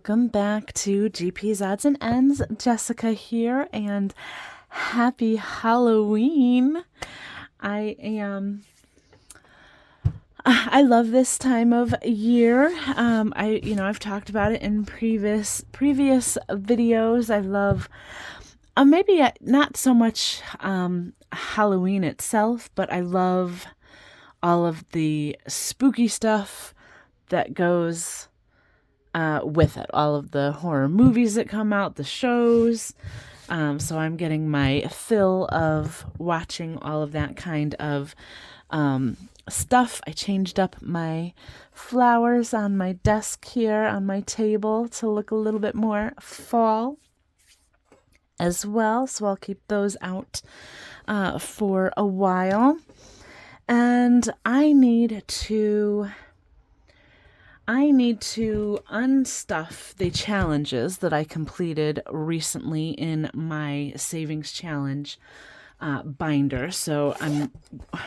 welcome back to GP's Odds and Ends. Jessica here, and happy Halloween. I love this time of year. I've talked about it in previous videos. I love maybe not so much Halloween itself, but I love all of the spooky stuff that goes with it, all of the horror movies that come out, the shows. So I'm getting my fill of watching all of that kind of stuff. I changed up my flowers on my desk here on my table to look a little bit more fall as well. So I'll keep those out for a while. And I need to unstuff the challenges that I completed recently in my savings challenge binder. So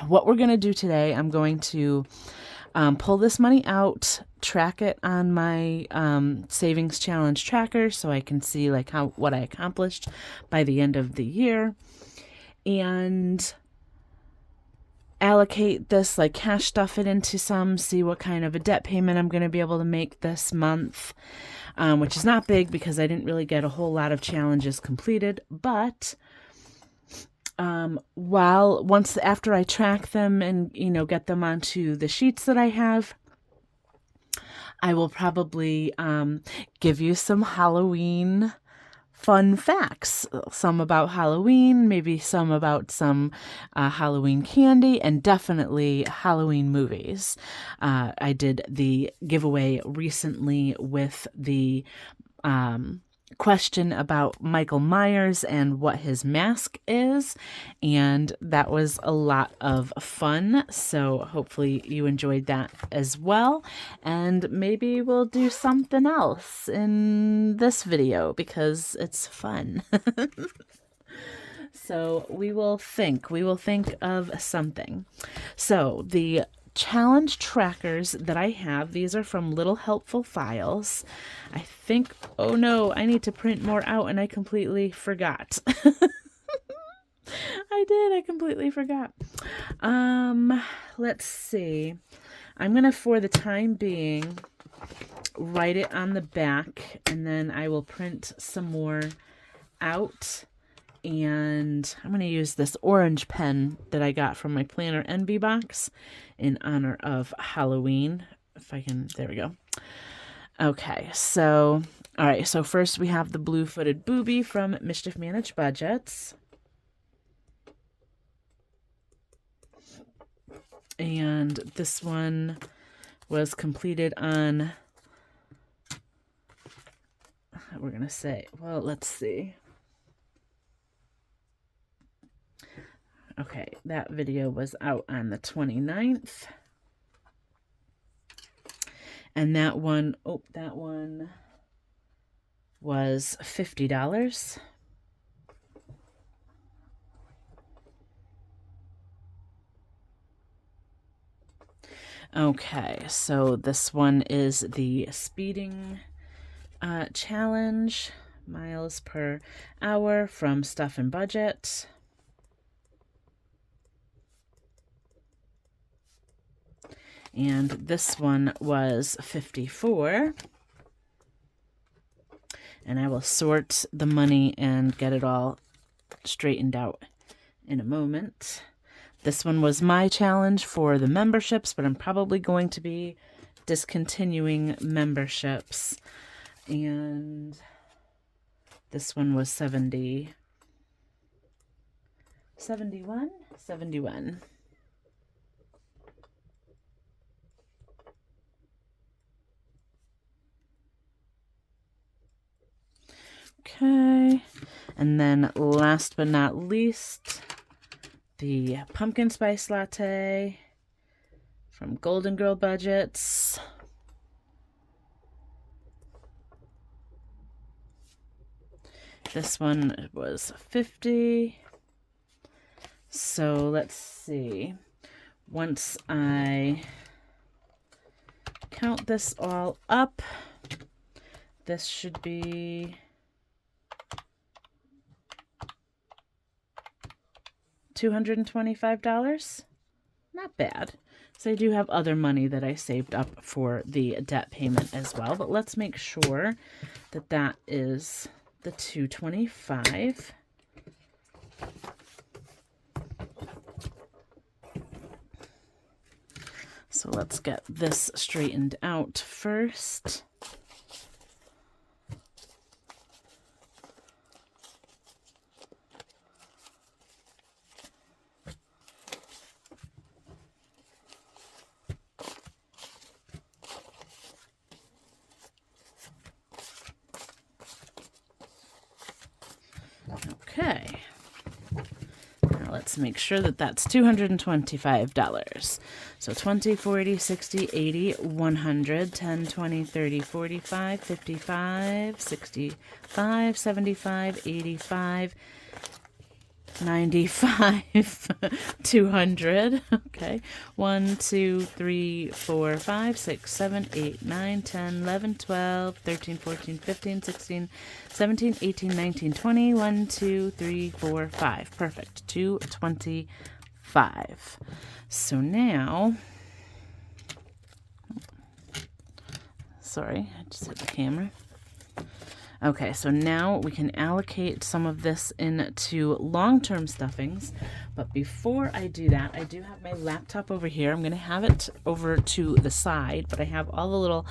what we're going to do today, I'm going to pull this money out, track it on my savings challenge tracker so I can see like what I accomplished by the end of the year, and allocate this, like cash stuff it into some, see what kind of a debt payment I'm going to be able to make this month, which is not big because I didn't really get a whole lot of challenges completed. But after I track them and, get them onto the sheets that I have, I will probably give you some Halloween fun facts, some about Halloween, maybe some about some Halloween candy, and definitely Halloween movies. I did the giveaway recently with the question about Michael Myers and what his mask is, and that was a lot of fun. So hopefully you enjoyed that as well, and maybe we'll do something else in this video because it's fun. So we will think of something. So the challenge trackers that I have, these are from Little Helpful Files. I think, oh no, I need to print more out and I completely forgot. I completely forgot. Let's see. I'm going to, for the time being, write it on the back, and then I will print some more out. And I'm going to use this orange pen that I got from my Planner NB box in honor of Halloween. If I can, there we go. Okay, so, all right, so first we have the blue-footed booby from Mischief Managed Budgets. And this one was completed on, we're going to say, well, let's see. Okay, that video was out on the 29th. And that one was $50. Okay, so this one is the speeding challenge, miles per hour from Stuff and Budget. And this one was $54. And I will sort the money and get it all straightened out in a moment. This one was my challenge for the memberships, but I'm probably going to be discontinuing memberships. And this one was 71. Okay, and then last but not least, the pumpkin spice latte from Golden Girl Budgets. This one was $50. So let's see. Once I count this all up, this should be $225. Not bad. So I do have other money that I saved up for the debt payment as well, but let's make sure that that is the $225. So let's get this straightened out first. Okay, now let's make sure that that's $225. So 20, 40, 60, 80, 100, 10, 20, 30, 45, 55, 65, 75, 85, 95, 200. Okay. 1, 2, 3, 4, 5, 6, 7, 8, 9, 10, 11, 12, 13, 14, 15, 16, 17, 18, 19, 20. 1, 2, 3, 4, 5. Perfect. 225. So now, sorry, I just hit the camera. Okay, so now we can allocate some of this into long-term stuffings. But before I do that, I do have my laptop over here. I'm going to have it over to the side, but I have all the little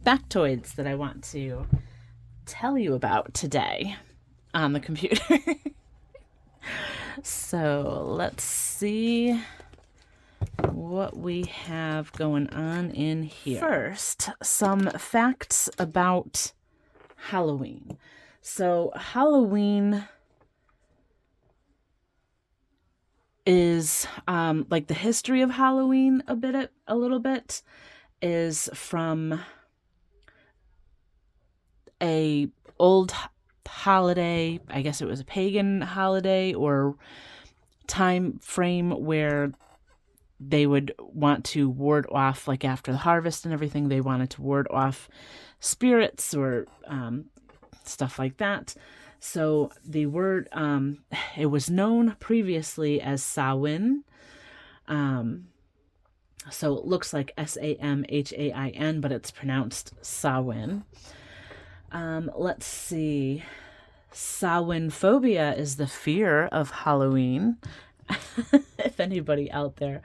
factoids that I want to tell you about today on the computer. So let's see what we have going on in here. First, some facts about Halloween. So Halloween is like the history of Halloween a little bit is from a old holiday. I guess it was a pagan holiday or time frame where they would want to ward off, like after the harvest and everything, they wanted to ward off spirits or stuff like that. So the word, it was known previously as Samhain. So it looks like Samhain, but it's pronounced Samhain. Let's see. Samhain phobia is the fear of Halloween. If anybody out there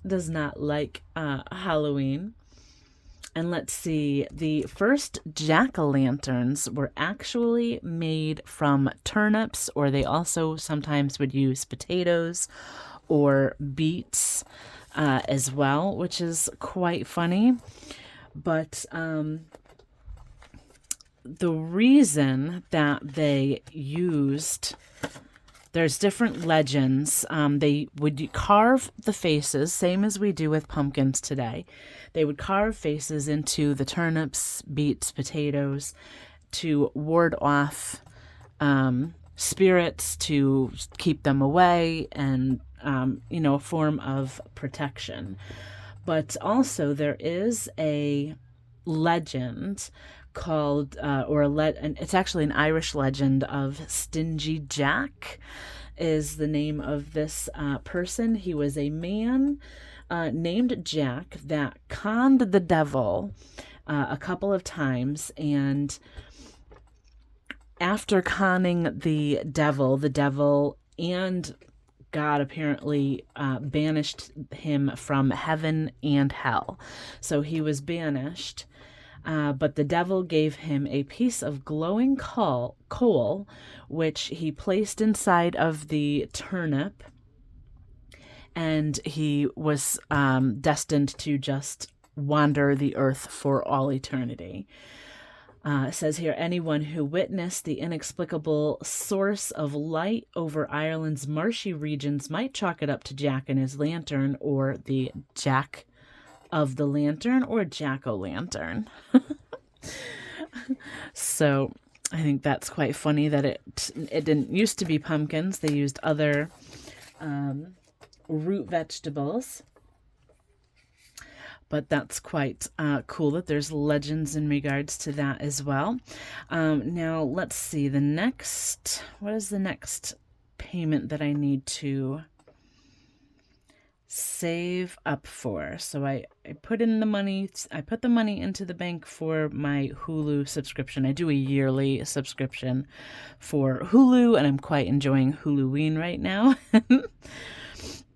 does not like Halloween. And let's see, the first jack-o'-lanterns were actually made from turnips, or they also sometimes would use potatoes or beets as well, which is quite funny. But the reason that they used... There's different legends. They would carve the faces, same as we do with pumpkins today. They would carve faces into the turnips, beets, potatoes to ward off spirits, to keep them away, and, a form of protection. But also there is a legend called, and it's actually an Irish legend of Stingy Jack is the name of this person. He was a man named Jack that conned the devil a couple of times, and after conning the devil and God apparently banished him from heaven and hell. So he was banished. But the devil gave him a piece of glowing coal, which he placed inside of the turnip, and he was destined to just wander the earth for all eternity. It says here, anyone who witnessed the inexplicable source of light over Ireland's marshy regions might chalk it up to Jack and his lantern, or the Jack of the Lantern, or jack-o'-lantern. So I think that's quite funny that it didn't used to be pumpkins. They used other root vegetables. but that's quite cool that there's legends in regards to that as well. Now let's see what is the next payment that I need to save up for? So I put in the money, I put the money into the bank for my Hulu subscription. I do a yearly subscription for Hulu, and I'm quite enjoying Huluween right now.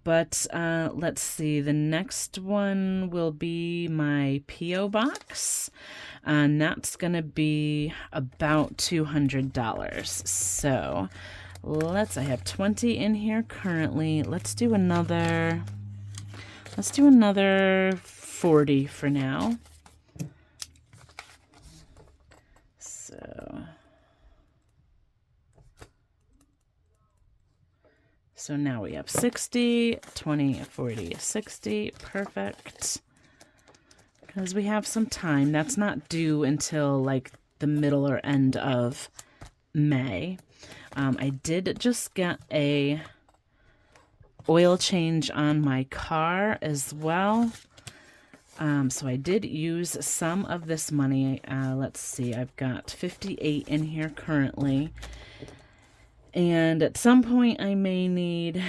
But let's see, the next one will be my P.O. box, and that's going to be about $200. So I have 20 in here currently. Let's do another 40 for now. So now we have 60, 20, 40, 60. Perfect. Because we have some time. That's not due until like the middle or end of May. I did just get a oil change on my car as well. So I did use some of this money. Let's see, I've got 58 in here currently. And at some point I may need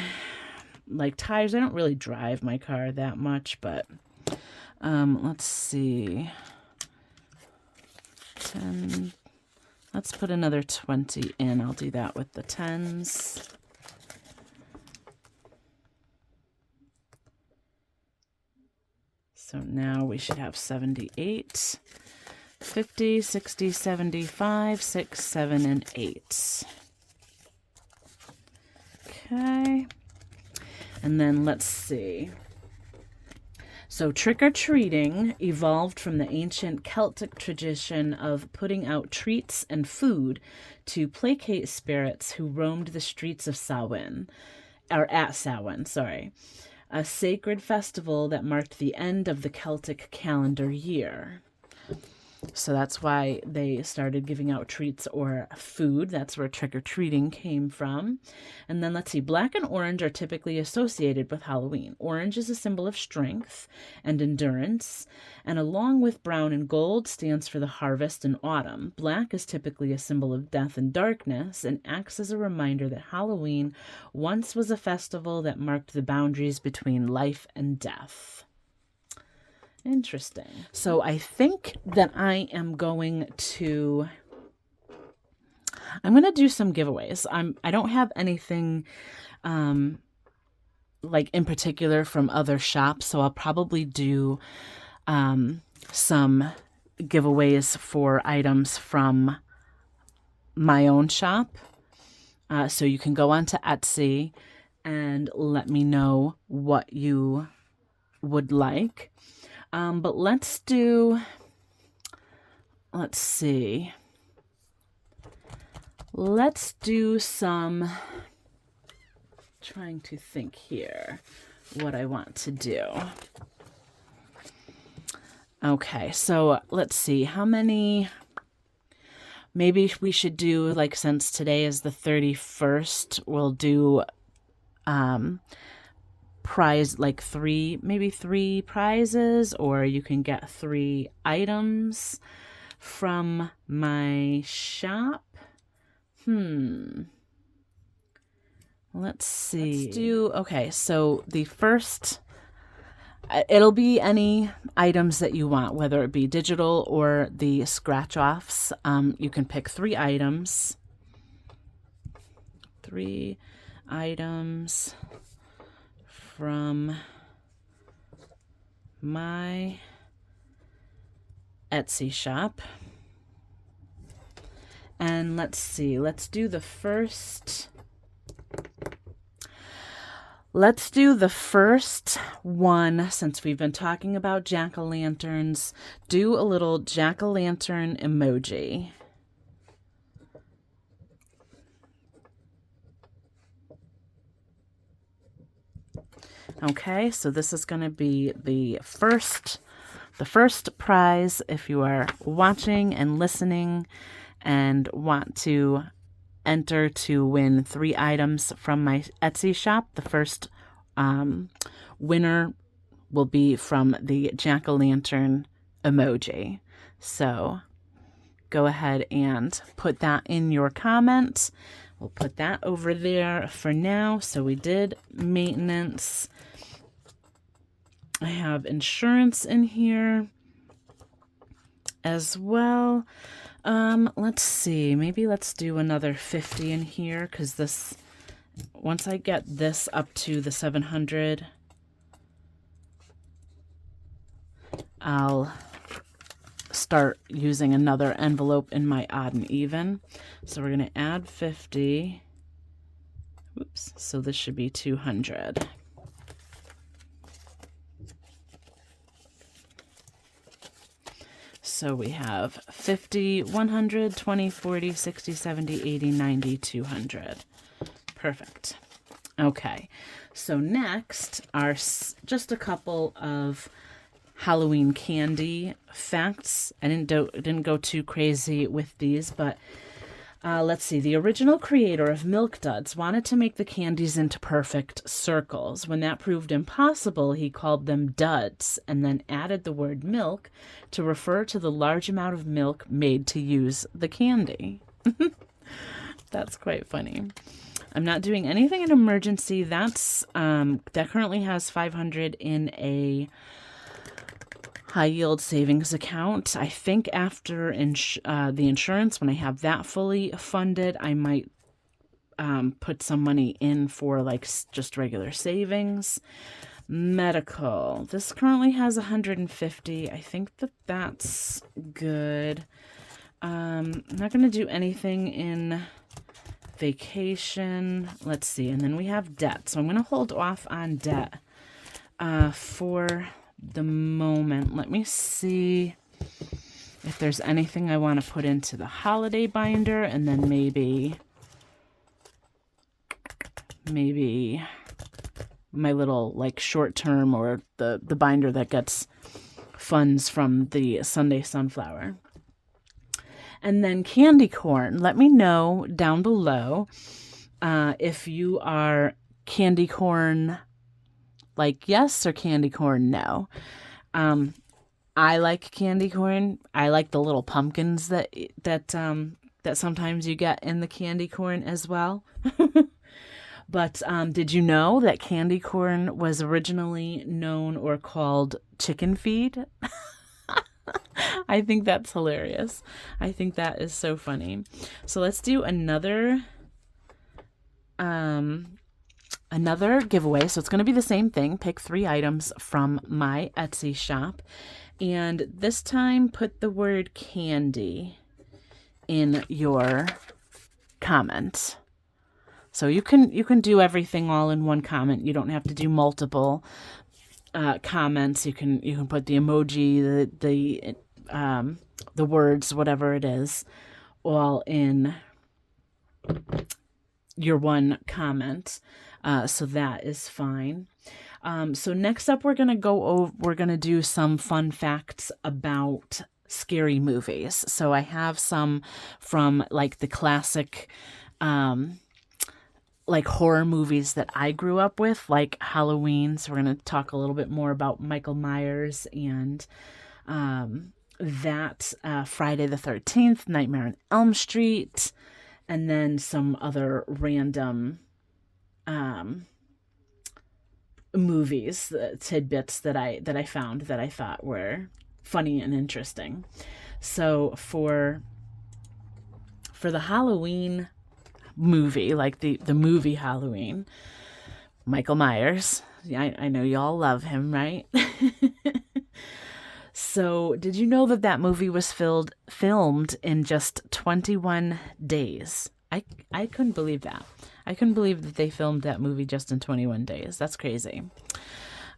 like tires. I don't really drive my car that much, but let's see. 10. Let's put another 20 in. I'll do that with the 10s. So now we should have 78, 50, 60, 75, 6, 7, and 8. Okay. And then let's see. So trick-or-treating evolved from the ancient Celtic tradition of putting out treats and food to placate spirits who roamed the streets of Samhain, or at Samhain, sorry, a sacred festival that marked the end of the Celtic calendar year. So that's why they started giving out treats or food. That's where trick-or-treating came from. And then let's see, black and orange are typically associated with Halloween. Orange is a symbol of strength and endurance, and along with brown and gold stands for the harvest and autumn. Black is typically a symbol of death and darkness and acts as a reminder that Halloween once was a festival that marked the boundaries between life and death. Interesting. So I think that I am going to do some giveaways. I don't have anything like in particular from other shops, so I'll probably do some giveaways for items from my own shop. So you can go onto Etsy and let me know what you would like. But let's see. Let's do some, trying to think here what I want to do. Okay, so let's see how many, maybe we should do, like, since today is the 31st, we'll do prize, like maybe three prizes, or you can get 3 items from my shop. Let's see. Okay, so the first, it'll be any items that you want, whether it be digital or the scratch offs. You can pick 3 items. 3 items from my Etsy shop. And let's see, let's do the first one. Since we've been talking about jack-o'-lanterns, do a little jack-o'-lantern emoji. Okay, so this is going to be the first prize. If you are watching and listening and want to enter to win 3 items from my Etsy shop, the first winner will be from the jack-o'-lantern emoji. So go ahead and put that in your comments. We'll put that over there for now. So we did maintenance. I have insurance in here as well. Let's see. Maybe let's do another 50 in here, because this, once I get this up to the 700, I'll start using another envelope in my odd and even. So we're going to add 50. Oops. So this should be 200. So we have 50, 100, 20, 40, 60, 70, 80, 90, 200. Perfect. Okay. So next are just a couple of Halloween candy facts. I didn't go too crazy with these, but let's see. The original creator of Milk Duds wanted to make the candies into perfect circles. When that proved impossible, he called them duds and then added the word milk to refer to the large amount of milk made to use the candy. That's quite funny. I'm not doing anything in emergency. That currently has 500 in a high yield savings account. I think after the insurance, when I have that fully funded, I might put some money in for like just regular savings. Medical. This currently has 150. I think that's good. I'm not going to do anything in vacation. Let's see. And then we have debt. So I'm going to hold off on debt for the moment. Let me see if there's anything I want to put into the holiday binder, and then maybe my little like short term, or the binder that gets funds from the Sunday Sunflower. And then candy corn. Let me know down below if you are candy corn like yes or candy corn no. I like candy corn. I like the little pumpkins that sometimes you get in the candy corn as well. But did you know that candy corn was originally known or called chicken feed? I think that's hilarious. I think that is so funny. So let's do another giveaway. So it's going to be the same thing. Pick 3 items from my Etsy shop. And this time put the word candy in your comment. So you can do everything all in one comment. You don't have to do multiple comments. You can put the emoji, the words, whatever it is, all in your one comment. So that is fine. So next up, we're gonna do some fun facts about scary movies. So I have some from like the classic like horror movies that I grew up with, like Halloween. So we're going to talk a little bit more about Michael Myers and that Friday the 13th, Nightmare on Elm Street, and then some other random movies, tidbits that I found that I thought were funny and interesting. So for the Halloween movie, like the movie Halloween, Michael Myers, I know y'all love him, right? So did you know that movie was filmed in just 21 days? I couldn't believe that. I couldn't believe that they filmed that movie just in 21 days. That's crazy.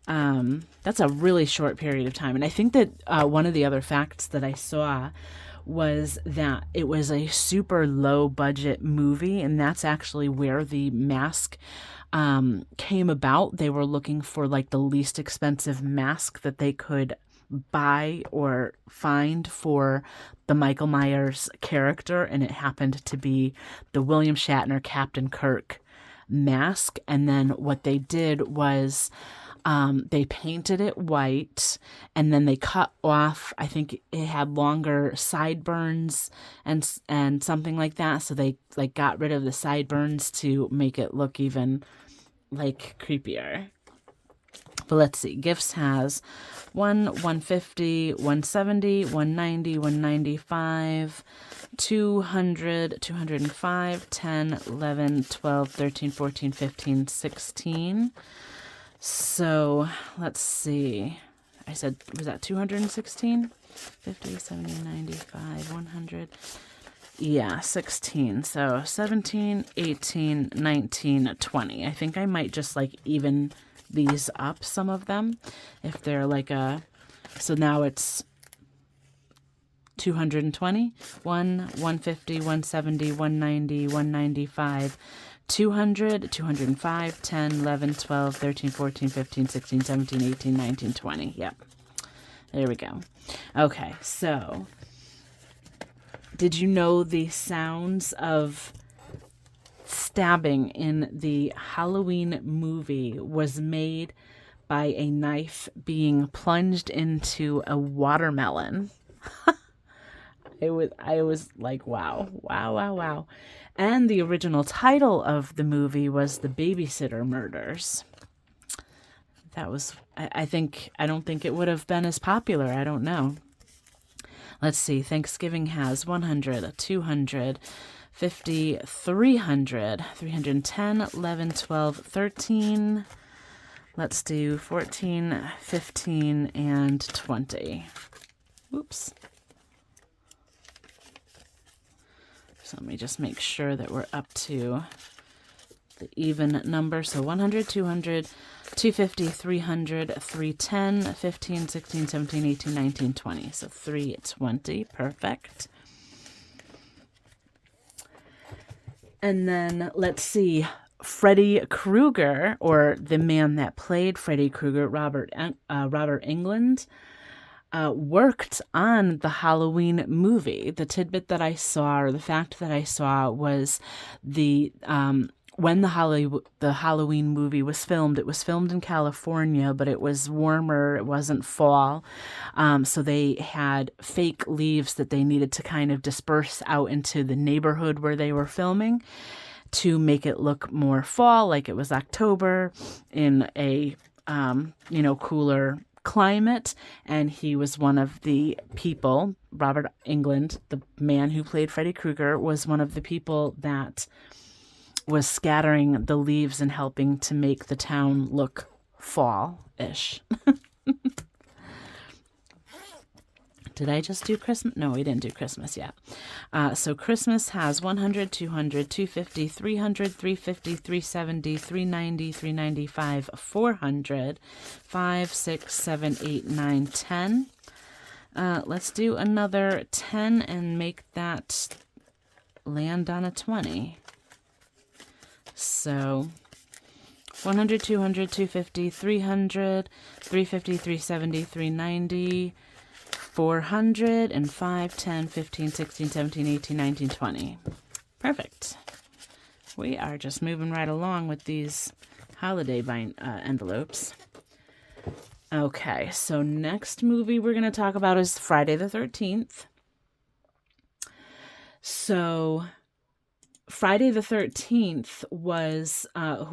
That's a really short period of time. And I think that one of the other facts that I saw was that it was a super low budget movie, and that's actually where the mask came about. They were looking for like the least expensive mask that they could buy or find for the Michael Myers character, and it happened to be the William Shatner Captain Kirk mask. And then what they did was They painted it white, and then they cut off, I think it had longer sideburns and something like that. So they like got rid of the sideburns to make it look even like creepier. But let's see. Gifts has 150, 170, 190, 195, 200, 205, 10, 11, 12, 13, 14, 15, 16. So let's see. I said, was that 216? 50, 70, 95, 100. Yeah, 16. So 17, 18, 19, 20. I think I might just like even these up, some of them, if they're like so now it's 220, 150, 170, 190, 195, 200, 205, 10, 11, 12, 13, 14, 15, 16, 17, 18, 19, 20. Yep. There we go. Okay, so did you know the sounds of stabbing in the Halloween movie was made by a knife being plunged into a watermelon? I was like, wow, wow, wow, wow. And the original title of the movie was The Babysitter Murders. That was, I don't think it would have been as popular. I don't know. Let's see. Thanksgiving has 100, 200, 50, 300, 310, 11, 12, 13. Let's do 14, 15, and 20. Oops. So let me just make sure that we're up to the even number. So 100, 200, 250, 300, 310, 15, 16, 17, 18, 19, 20. So 320. Perfect. And then let's see. Freddy Krueger, or the man that played Freddy Krueger, Robert Englund, worked on the Halloween movie. The tidbit that I saw, or the fact that I saw, was the when the Halloween movie was filmed. It was filmed in California, but it was warmer. It wasn't fall, so they had fake leaves that they needed to kind of disperse out into the neighborhood where they were filming to make it look more fall, like it was October in a cooler climate. And he was one of the people. Robert Englund, the man who played Freddy Krueger, was one of the people that was scattering the leaves and helping to make the town look fall-ish. Did I just do Christmas? No, we didn't do Christmas yet. So Christmas has 100, 200, 250, 300, 350, 370, 390, 395, 400, 5, 6, 7, 8, 9, 10. Let's do another 10 and make that land on a 20. So 100, 200, 250, 300, 350, 370, 390, 400, and 5, 10, 15, 16, 17, 18, 19, 20. Perfect. We are just moving right along with these holiday envelopes. Okay, so next movie we're going to talk about is Friday the 13th. So Friday the 13th was I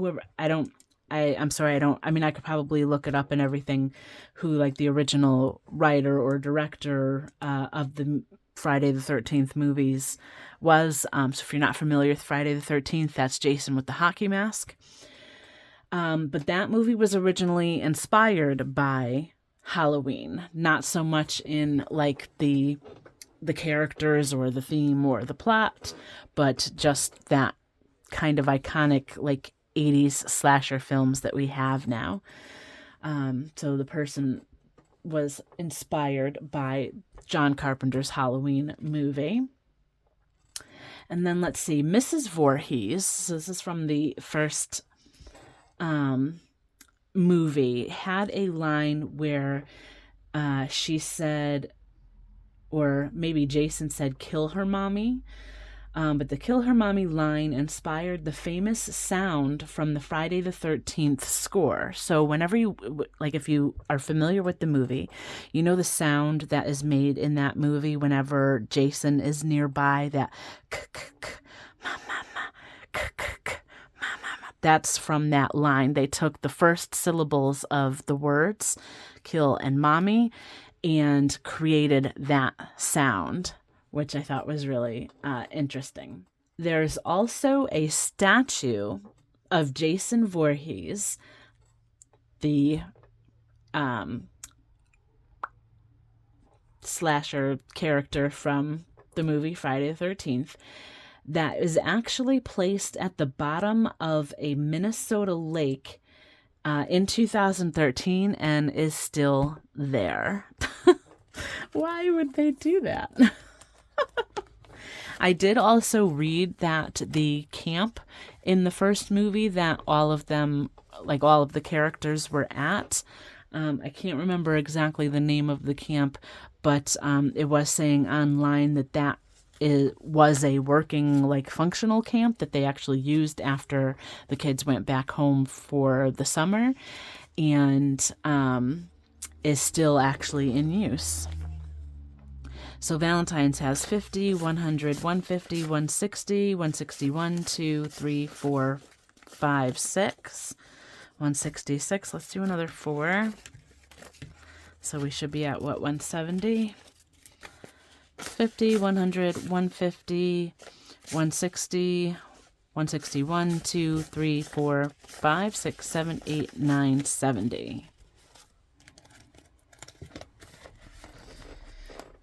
could probably look it up and everything, who like the original writer or director of the Friday the 13th movies was. So if you're not familiar with Friday the 13th, that's Jason with the hockey mask. But that movie was originally inspired by Halloween, not so much in like the characters or the theme or the plot, but just that kind of iconic like 80s slasher films that we have now. So the person was inspired by John Carpenter's Halloween movie. And then let's see, Mrs. Voorhees, so this is from the first movie, had a line where she said, or maybe Jason said, "Kill her, mommy." But the Kill Her Mommy line inspired the famous sound from the Friday the 13th score. So whenever you, like if you are familiar with the movie, you know the sound that is made in that movie whenever Jason is nearby, that that's from that line. They took the first syllables of the words kill and mommy and created that sound, which I thought was really interesting. There's also a statue of Jason Voorhees, the slasher character from the movie Friday the 13th, that is actually placed at the bottom of a Minnesota lake in 2013 and is still there. Why would they do that? I did also read that the camp in the first movie that all of them, like all of the characters were at, I can't remember exactly the name of the camp, but it was saying online that was a working, like, functional camp that they actually used after the kids went back home for the summer, and is still actually in use. So Valentine's has 50, 100, 150, 160, 161, 2, 3, 4, 5, 6, 166. Let's do another 4. So we should be at, what, 170? 50, 100, 150, 160, 161, 2, 3, 4, 5, 6, 7, 8, 9, 70.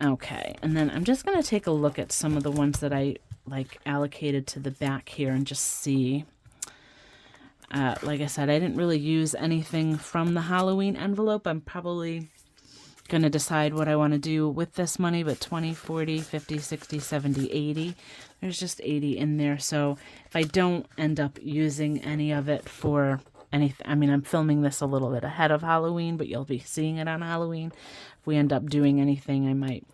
Okay, and then I'm just going to take a look at some of the ones that I allocated to the back here and just see. Like I said, I didn't really use anything from the Halloween envelope. I'm probably going to decide what I want to do with this money, but 20, 40, 50, 60, 70, 80. There's just 80 in there. So if I don't end up using any of it for anything, I mean, I'm filming this a little bit ahead of Halloween, but you'll be seeing it on Halloween. If we end up doing anything, I might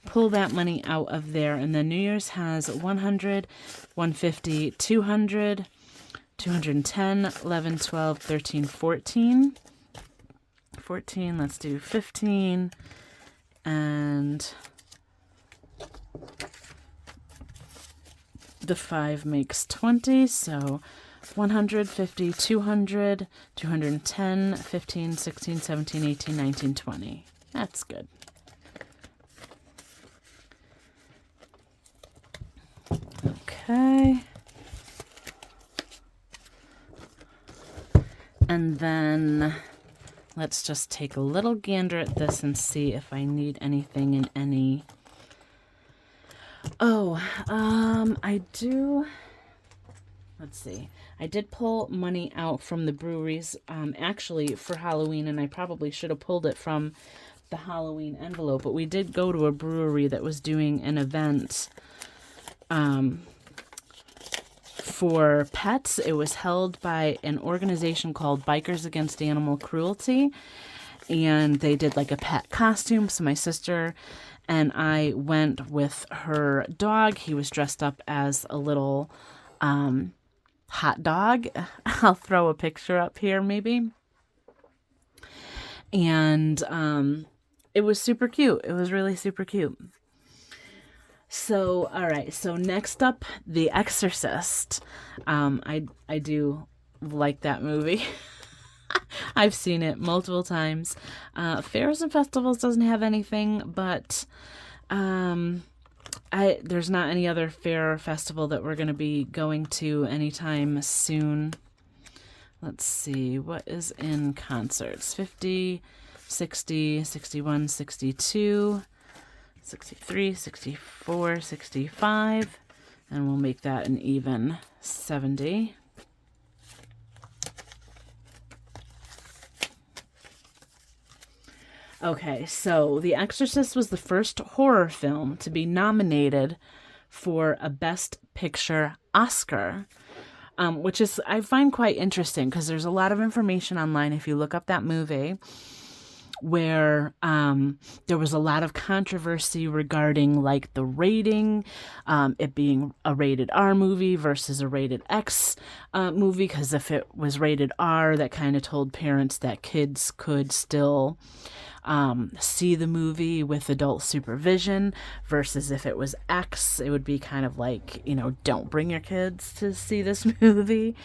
pull that money out of there. And then New Year's has 100, 150, 200, 210, 11, 12, 13, 14. 14, let's do 15, and the 5 makes 20, so 150, 200, 210, 15, 16, 17, 18, 19, 20. That's good. Okay. And then let's just take a little gander at this and see if I need anything in any. Oh, I do. Let's see. I did pull money out from the breweries, actually for Halloween, and I probably should have pulled it from the Halloween envelope, but we did go to a brewery that was doing an event, for pets. It was held by an organization called Bikers Against Animal Cruelty, and they did like a pet costume. So my sister and I went with her dog. He was dressed up as a little hot dog. I'll throw a picture up here maybe. And it was super cute. It was really super cute. So, all right. So next up, The Exorcist. I do like that movie. I've seen it multiple times. Fairs and Festivals doesn't have anything, but there's not any other fair or festival that we're going to be going to anytime soon. Let's see. What is in concerts? 50, 60, 61, 62... 63, 64, 65, and we'll make that an even 70. Okay, so The Exorcist was the first horror film to be nominated for a Best Picture Oscar, which is, I find quite interesting because there's a lot of information online if you look up that movie. where there was a lot of controversy regarding like the rating, it being a rated R movie versus a rated X movie, because if it was rated R, that kind of told parents that kids could still see the movie with adult supervision, versus if it was X, it would be kind of like, don't bring your kids to see this movie.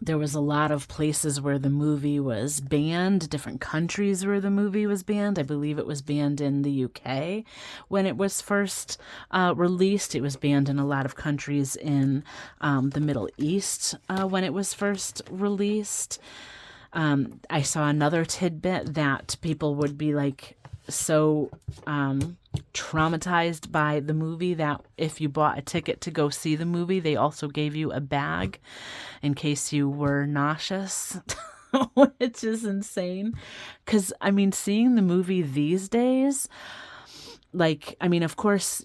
There was a lot of places where the movie was banned, different countries where the movie was banned. I believe it was banned in the UK when it was first released. It was banned in a lot of countries in the Middle East when it was first released. I saw another tidbit that people would be like so traumatized by the movie that if you bought a ticket to go see the movie, they also gave you a bag in case you were nauseous, which is insane. Because, seeing the movie these days, of course,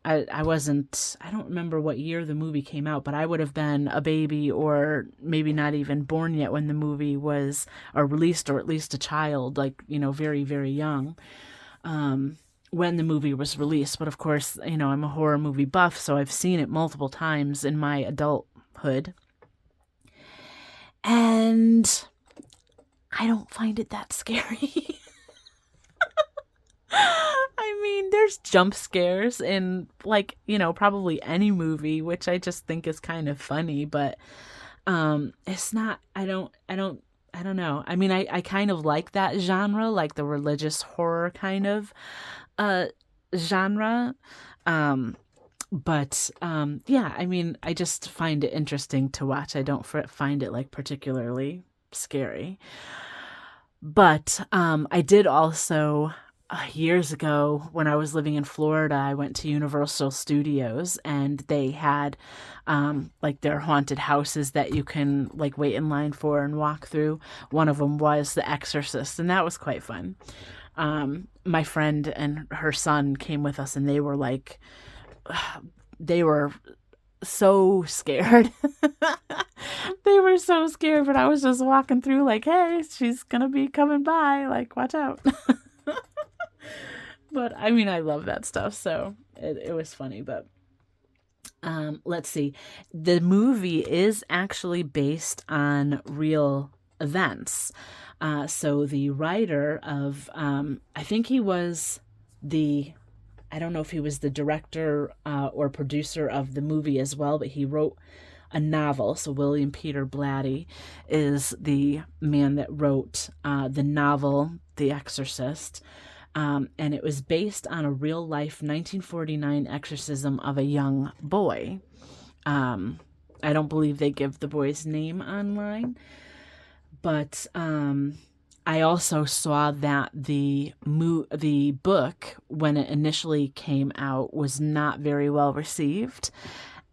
I don't remember what year the movie came out, but I would have been a baby or maybe not even born yet when the movie was released, or at least a child, very, very young, when the movie was released. But of course, I'm a horror movie buff, so I've seen it multiple times in my adulthood. And I don't find it that scary. There's jump scares in probably any movie, which I just think is kind of funny, but it's not, I don't know. I kind of like that genre, like the religious horror kind of genre. But I just find it interesting to watch. I don't find it particularly scary. But I did also, years ago when I was living in Florida, I went to Universal Studios, and they had their haunted houses that you can wait in line for and walk through. One of them was The Exorcist, and that was quite fun. My friend and her son came with us, and they were so scared. They were so scared, but I was just walking through hey, she's gonna be coming by, watch out. But I love that stuff, so it was funny. But let's see. The movie is actually based on real events. So the writer of, I think he was I don't know if he was the director or producer of the movie as well, but he wrote a novel. So William Peter Blatty is the man that wrote the novel, The Exorcist. And it was based on a real-life 1949 exorcism of a young boy. I don't believe they give the boy's name online. But I also saw that the book, when it initially came out, was not very well received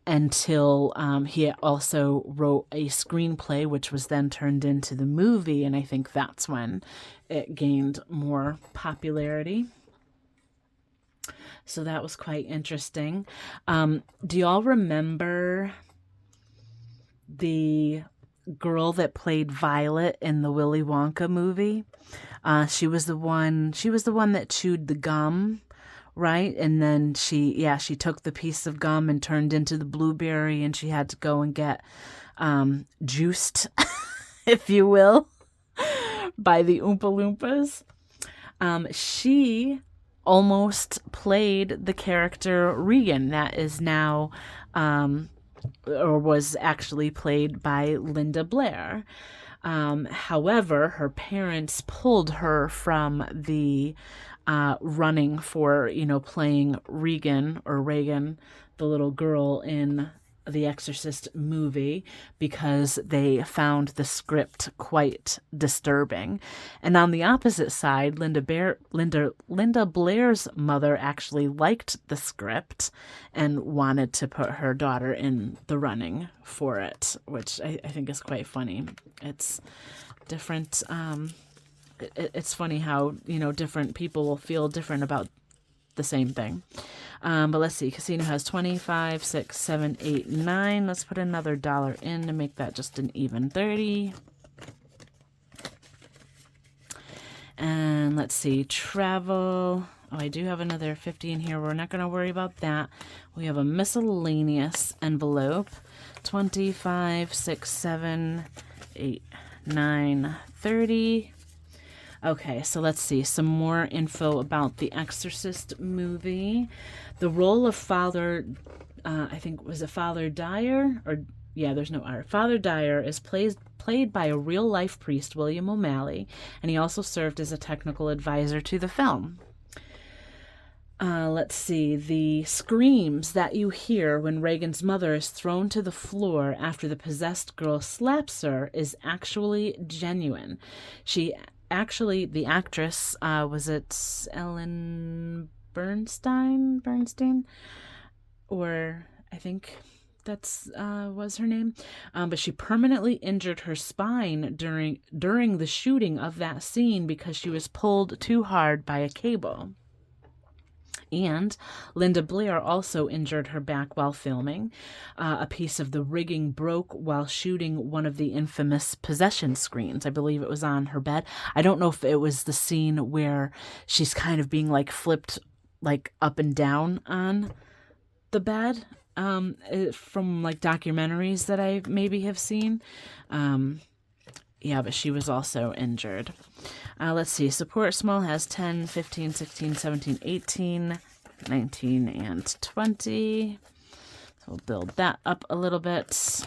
until he also wrote a screenplay, which was then turned into the movie, and I think that's when it gained more popularity. So that was quite interesting. Do y'all remember the girl that played Violet in the Willy Wonka movie? She was the one that chewed the gum, right? And then she took the piece of gum and turned into the blueberry, and she had to go and get juiced, if you will, by the Oompa Loompas. She almost played the character Regan, that is now or was actually played by Linda Blair. However, her parents pulled her from the running for, playing Regan, the little girl in the Exorcist movie, because they found the script quite disturbing. And on the opposite side, Linda Blair's mother actually liked the script and wanted to put her daughter in the running for it, which I think is quite funny. It's different. It's funny how, different people will feel different about the same thing. But let's see. Casino has 25, 6, 7, 8, 9. Let's put another $1 in to make that just an even 30. And let's see, travel. Oh, I do have another 50 in here. We're not going to worry about that. We have a miscellaneous envelope. 25, 6, 7, 8, 9, 30. Okay, so let's see. Some more info about the Exorcist movie. The role of Father, I think, was it Father Dyer? Or, yeah, there's no R. Father Dyer is played by a real-life priest, William O'Malley, and he also served as a technical advisor to the film. Let's see, the screams that you hear when Reagan's mother is thrown to the floor after the possessed girl slaps her is actually genuine. The actress, was it Ellen Bernstein? Or I think that's was her name. But she permanently injured her spine during the shooting of that scene because she was pulled too hard by a cable. And Linda Blair also injured her back while filming. A piece of the rigging broke while shooting one of the infamous possession screens. I believe it was on her bed. I don't know if it was the scene where she's kind of being like flipped like up and down on the bed, from like documentaries that I maybe have seen. Yeah, but she was also injured. Let's see. Support small has 10, 15, 16, 17, 18, 19, and 20. So we'll build that up a little bit.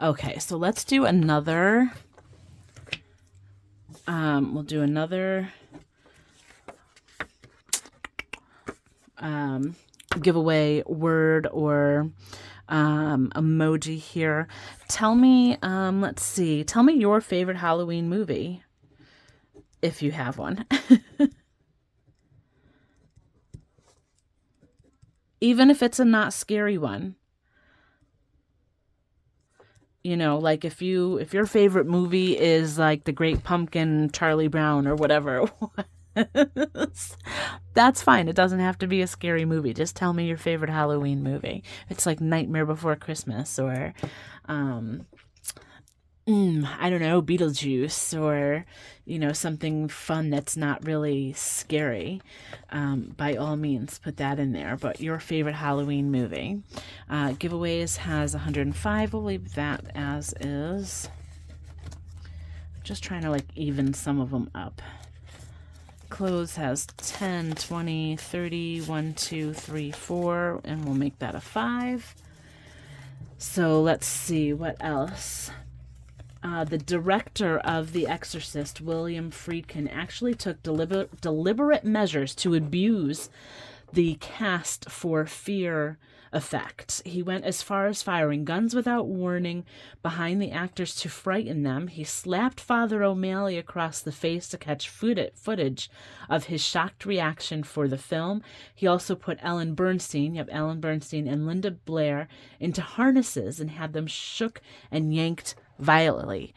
Okay, so let's do another. We'll do another giveaway word or emoji here. Tell me, let's see. Tell me your favorite Halloween movie, if you have one. Even if it's a not scary one. You know, like if your favorite movie is like The Great Pumpkin, Charlie Brown, or whatever, that's fine. It doesn't have to be a scary movie. Just tell me your favorite Halloween movie. It's like Nightmare Before Christmas, or I don't know, Beetlejuice, or something fun that's not really scary. By all means, put that in there. But your favorite Halloween movie. Giveaways has 105. We'll leave that as is. Just trying to like even some of them up. Clothes has 10, 20, 30, 1, 2, 3, 4, and we'll make that a 5. So let's see what else. The director of The Exorcist, William Friedkin, actually took deliberate measures to abuse the cast for fear effect. He went as far as firing guns without warning behind the actors to frighten them. He slapped Father O'Malley across the face to catch footage of his shocked reaction for the film. He also put Ellen Bernstein and Linda Blair into harnesses and had them shook and yanked violently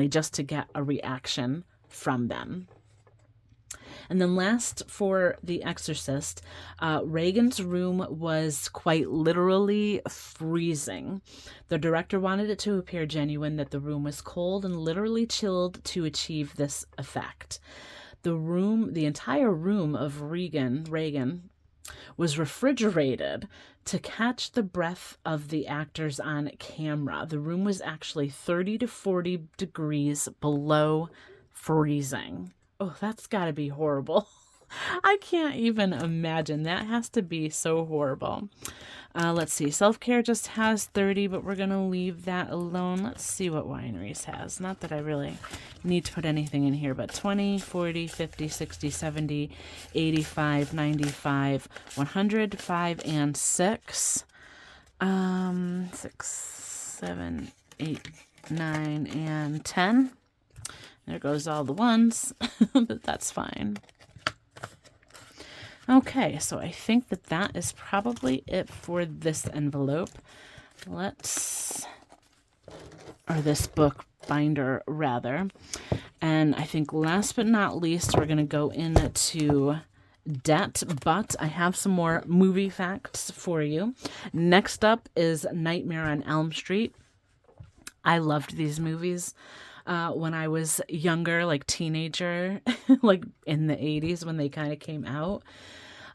just to get a reaction from them. And then last, for The Exorcist, Reagan's room was quite literally freezing. The director wanted it to appear genuine, that the room was cold and literally chilled to achieve this effect. The entire room of Reagan was refrigerated to catch the breath of the actors on camera. The room was actually 30 to 40 degrees below freezing. Oh, that's got to be horrible. I can't even imagine. That has to be so horrible. Let's see. Self-care just has 30, but we're going to leave that alone. Let's see what wineries has. Not that I really need to put anything in here, but 20, 40, 50, 60, 70, 85, 95, 100, 5, and 6. 6, 7, 8, 9, and 10. There goes all the ones, but that's fine. Okay, so I think that is probably it for this envelope. Or this book binder, rather. And I think last but not least, we're going to go into debt, but I have some more movie facts for you. Next up is Nightmare on Elm Street. I loved these movies when I was younger, like teenager, like in the 80s when they kind of came out.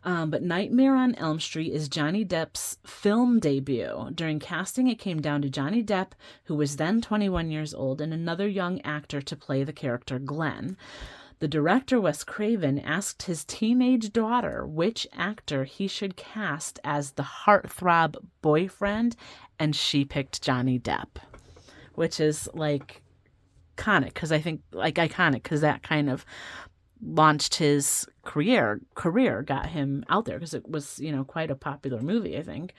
But Nightmare on Elm Street is Johnny Depp's film debut. During casting, it came down to Johnny Depp, who was then 21 years old, and another young actor to play the character Glenn. The director, Wes Craven, asked his teenage daughter which actor he should cast as the heartthrob boyfriend, and she picked Johnny Depp, which is like iconic because that kind of launched his career, got him out there because it was, quite a popular movie, I think.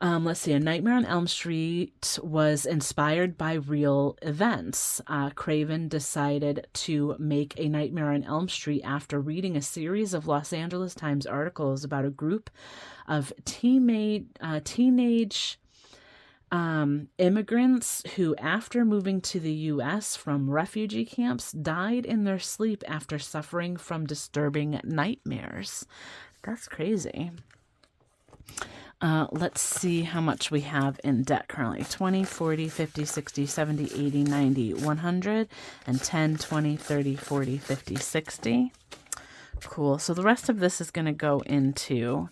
Let's see. A Nightmare on Elm Street was inspired by real events. Craven decided to make A Nightmare on Elm Street after reading a series of Los Angeles Times articles about a group of teenage immigrants who, after moving to the U.S. from refugee camps, died in their sleep after suffering from disturbing nightmares. That's crazy. Let's see how much we have in debt currently. 20, 40, 50, 60, 70, 80, 90, 100, and 10, 20, 30, 40, 50, 60. Cool. So the rest of this is going to go into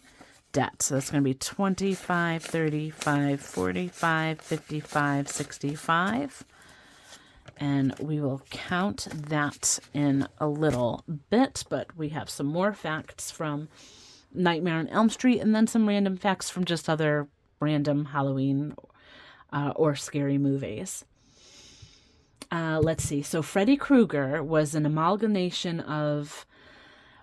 debt. So that's going to be 25, 35, 45, 55, 65. And we will count that in a little bit, but we have some more facts from Nightmare on Elm Street and then some random facts from just other random Halloween or scary movies. Let's see. So Freddy Krueger was an amalgamation of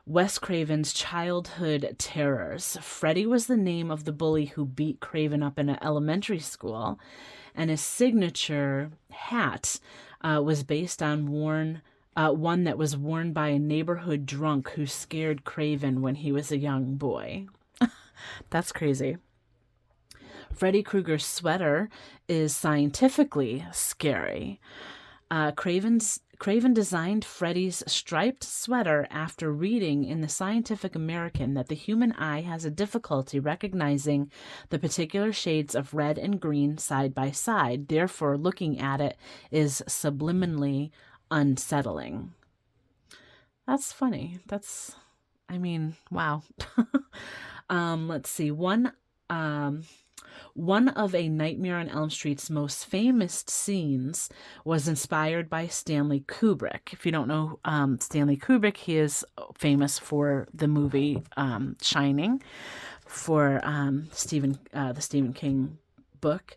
Wes Craven's childhood terrors. Freddy was the name of the bully who beat Craven up in an elementary school, and his signature hat was based on one that was worn by a neighborhood drunk who scared Craven when he was a young boy. That's crazy. Freddy Krueger's sweater is scientifically scary. Craven designed Freddy's striped sweater after reading in the Scientific American that the human eye has a difficulty recognizing the particular shades of red and green side by side. Therefore, looking at it is subliminally unsettling. That's funny. Wow. Let's see. One of A Nightmare on Elm Street's most famous scenes was inspired by Stanley Kubrick. If you don't know Stanley Kubrick, he is famous for the movie Shining, for the Stephen King book.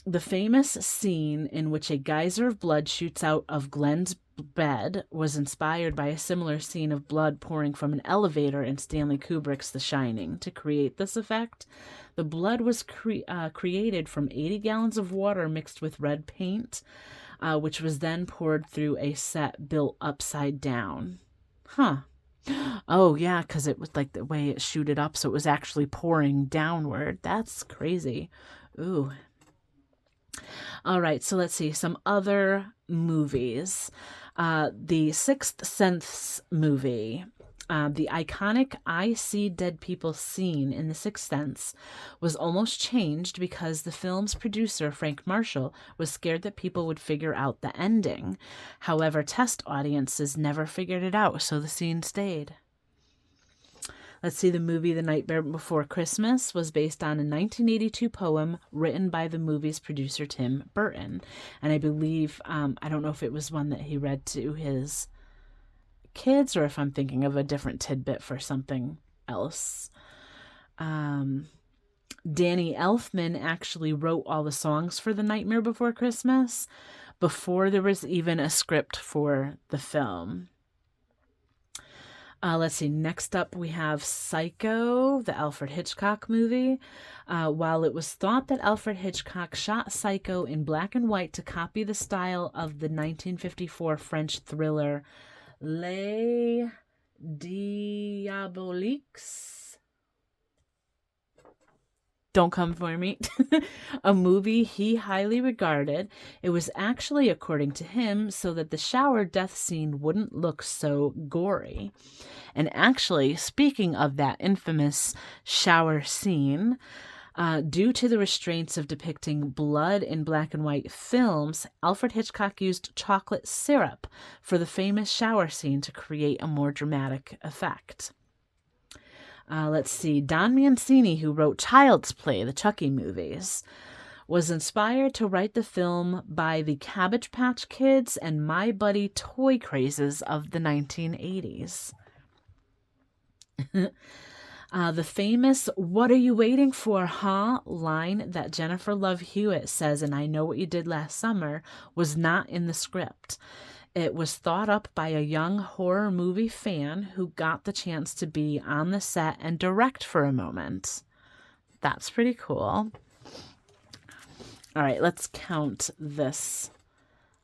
The famous scene in which a geyser of blood shoots out of Glenn's bed was inspired by a similar scene of blood pouring from an elevator in Stanley Kubrick's The Shining. To create this effect, the blood was created from 80 gallons of water mixed with red paint, which was then poured through a set built upside down. Huh. Oh, yeah, because it was like the way it shooted up, so it was actually pouring downward. That's crazy. Ooh. All right, so let's see some other movies. The Sixth Sense movie, the iconic I See Dead People scene in The Sixth Sense was almost changed because the film's producer, Frank Marshall, was scared that people would figure out the ending. However, test audiences never figured it out, so the scene stayed. Let's see, the movie The Night Before Christmas was based on a 1982 poem written by the movie's producer, Tim Burton. And I believe, I don't know if it was one that he read to his kids or if I'm thinking of a different tidbit for something else. Danny Elfman actually wrote all the songs for The Nightmare Before Christmas before there was even a script for the film. Let's see. Next up, we have Psycho, the Alfred Hitchcock movie. While it was thought that Alfred Hitchcock shot Psycho in black and white to copy the style of the 1954 French thriller Les Diaboliques, don't come for me, a movie he highly regarded, it was actually, according to him, so that the shower death scene wouldn't look so gory. And actually, speaking of that infamous shower scene, Due to the restraints of depicting blood in black and white films, Alfred Hitchcock used chocolate syrup for the famous shower scene to create a more dramatic effect. Let's see. Don Mancini, who wrote Child's Play, the Chucky movies, was inspired to write the film by the Cabbage Patch Kids and My Buddy toy crazes of the 1980s. The famous "What are you waiting for, huh?" line that Jennifer Love Hewitt says in I Know What You Did Last Summer was not in the script. It was thought up by a young horror movie fan who got the chance to be on the set and direct for a moment. That's pretty cool. All right, let's count this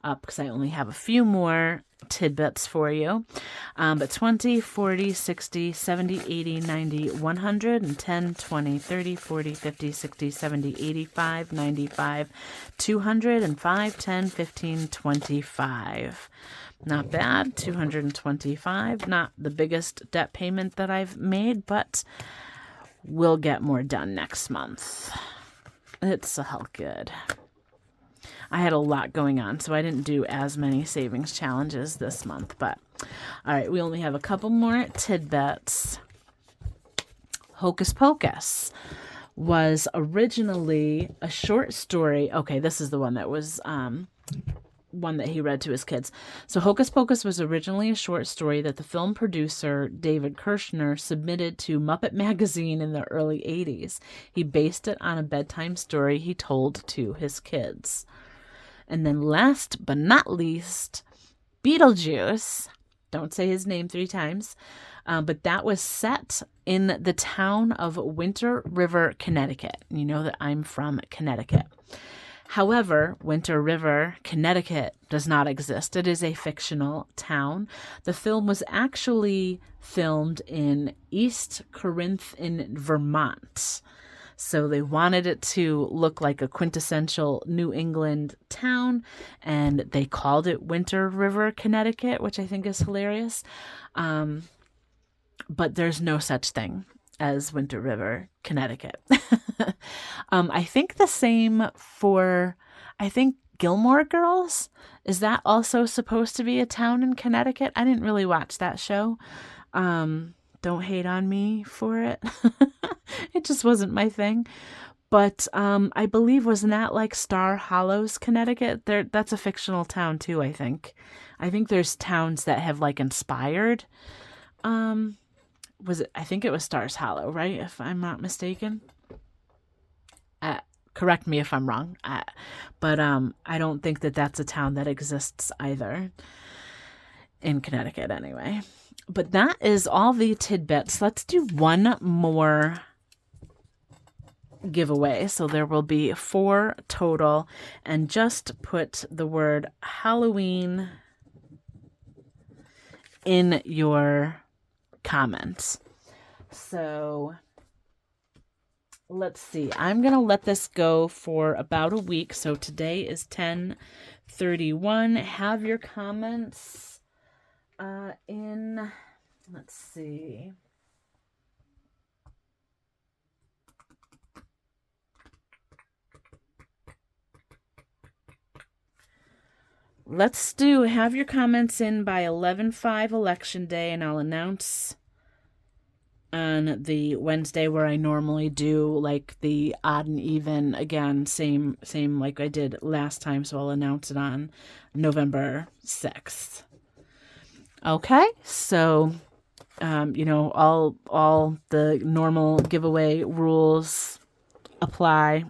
up because I only have a few more tidbits for you. But 20, 40, 60, 70, 80, 90, 100, and 10, 20, 30, 40, 50, 60, 70, 85, 95, 200, and 5, 10, 15, 25. Not bad. 225. Not the biggest debt payment that I've made, but we'll get more done next month. It's all good. I had a lot going on, so I didn't do as many savings challenges this month. But, all right, we only have a couple more tidbits. Hocus Pocus was originally a short story. Okay, this is the one that was one that he read to his kids. So Hocus Pocus was originally a short story that the film producer David Kirshner submitted to Muppet Magazine in the early 80s. He based it on a bedtime story he told to his kids. And then last but not least, Beetlejuice. Don't say his name 3 times. But that was set in the town of Winter River, Connecticut. You know that I'm from Connecticut. However, Winter River, Connecticut does not exist. It is a fictional town. The film was actually filmed in East Corinth in Vermont. So they wanted it to look like a quintessential New England town, and they called it Winter River, Connecticut, which I think is hilarious. But there's no such thing as Winter River, Connecticut. I think the same for, I think Gilmore Girls. Is that also supposed to be a town in Connecticut? I didn't really watch that show. Don't hate on me for it. It just wasn't my thing. But I believe, wasn't that like Star Hollows, Connecticut? That's a fictional town too, I think. I think there's towns that have like inspired. I think it was Stars Hollow, right? If I'm not mistaken. Correct me if I'm wrong. But I don't think that that's a town that exists either. In Connecticut, anyway. But that is all the tidbits. Let's do one more giveaway. So there will be 4 total. And just put the word Halloween in your comments. So let's see. I'm going to let this go for about a week. So today is 10/31. Have your comments in, let's see. Let's have your comments in by 11/5 election day, and I'll announce on the Wednesday where I normally do like the odd and even again, same like I did last time. So I'll announce it on November 6th. Okay, so all the normal giveaway rules apply.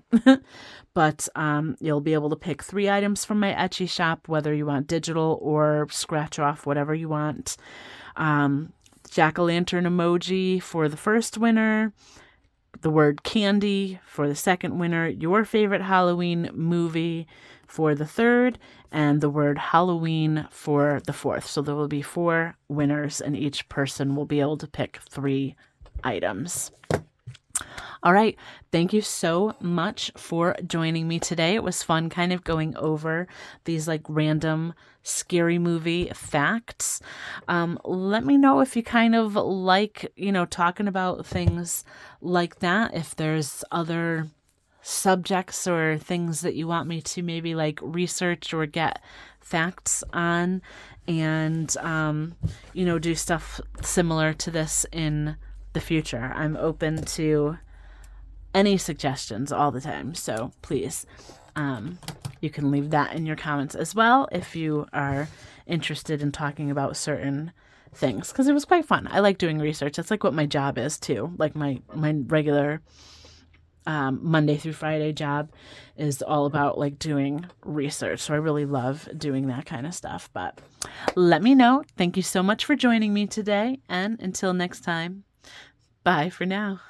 But you'll be able to pick 3 items from my Etsy shop, whether you want digital or scratch off, whatever you want. Jack-o'-lantern emoji for the first winner, the word candy for the second winner, your favorite Halloween movie for the third, and the word Halloween for the fourth. So there will be 4 winners, and each person will be able to pick 3 items. All right. Thank you so much for joining me today. It was fun kind of going over these like random scary movie facts. Let me know if you kind of like, talking about things like that. If there's other subjects or things that you want me to maybe like research or get facts on, and, do stuff similar to this in the future. I'm open to any suggestions all the time. So please, you can leave that in your comments as well if you are interested in talking about certain things, because it was quite fun. I like doing research. That's like what my job is too. Like my regular Monday through Friday job is all about like doing research. So I really love doing that kind of stuff. But let me know. Thank you so much for joining me today. And until next time, bye for now.